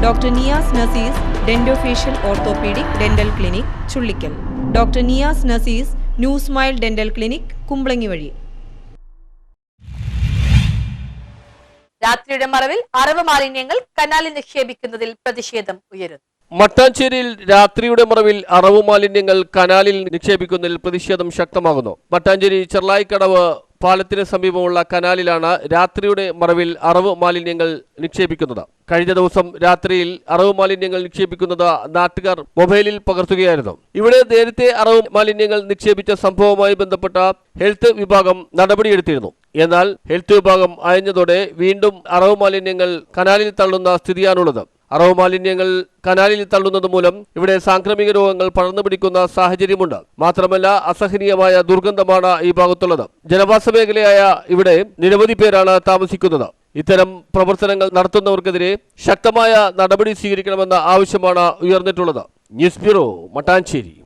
Doctor Niyas Nasees dentofacial orthopaedic dental clinic Chullikkal. Doctor Niyas Nasees new smile dental clinic Kumbalangi വഴി. രാത്രിയുടെ മറവിൽ അറവ് മാലിന്യങ്ങൾ കനാലിൽ നിക്ഷേപിക്കുന്നതിൽ പ്രതിഷേധം ഉയരുന്നു. മട്ടാഞ്ചേരിയിൽ രാത്രിയുടെ മറവിൽ അറവ് മാലിന്യങ്ങൾ കനാലിൽ നിക്ഷേപിക്കുന്നതിൽ പ്രതിഷേധം ശക്തമാകുന്നു. മട്ടാഞ്ചേരി ചെർലായിക്കടവ് പാലത്തിന് സമീപമുള്ള കനാലിലാണ് രാത്രിയുടെ മറവിൽ അറവ് മാലിന്യങ്ങൾ നിക്ഷേപിക്കുന്നത്. കഴിഞ്ഞ ദിവസം രാത്രിയിൽ അറവ് മാലിന്യങ്ങൾ നിക്ഷേപിക്കുന്നത് നാട്ടുകാർ മൊബൈലിൽ പകർത്തുകയായിരുന്നു. ഇവിടെ നേരത്തെ അറവ് മാലിന്യങ്ങൾ നിക്ഷേപിച്ച സംഭവവുമായി ബന്ധപ്പെട്ട ഹെൽത്ത് വിഭാഗം നടപടിയെടുത്തിരുന്നു. എന്നാൽ ഹെൽത്ത് വിഭാഗം അയഞ്ഞതോടെ വീണ്ടും അറവ് മാലിന്യങ്ങൾ കനാലിൽ തള്ളുന്ന സ്ഥിതിയാണുള്ളത്. അറവ് മാലിന്യങ്ങൾ കനാലിൽ തള്ളുന്നത് മൂലം ഇവിടെ സാംക്രമിക രോഗങ്ങൾ പടർന്നു പിടിക്കുന്ന സാഹചര്യമുണ്ട്. മാത്രമല്ല അസഹനീയമായ ദുർഗന്ധമാണ് ഈ ഭാഗത്തുള്ളത്. ജനവാസ മേഖലയായ ഇവിടെ നിരവധി പേരാണ് താമസിക്കുന്നത്. ഇത്തരം പ്രവർത്തനങ്ങൾ നടത്തുന്നവർക്കെതിരെ ശക്തമായ നടപടി സ്വീകരിക്കണമെന്ന ആവശ്യമാണ് ഉയർന്നിട്ടുള്ളത്. News bureau, Mattancherry.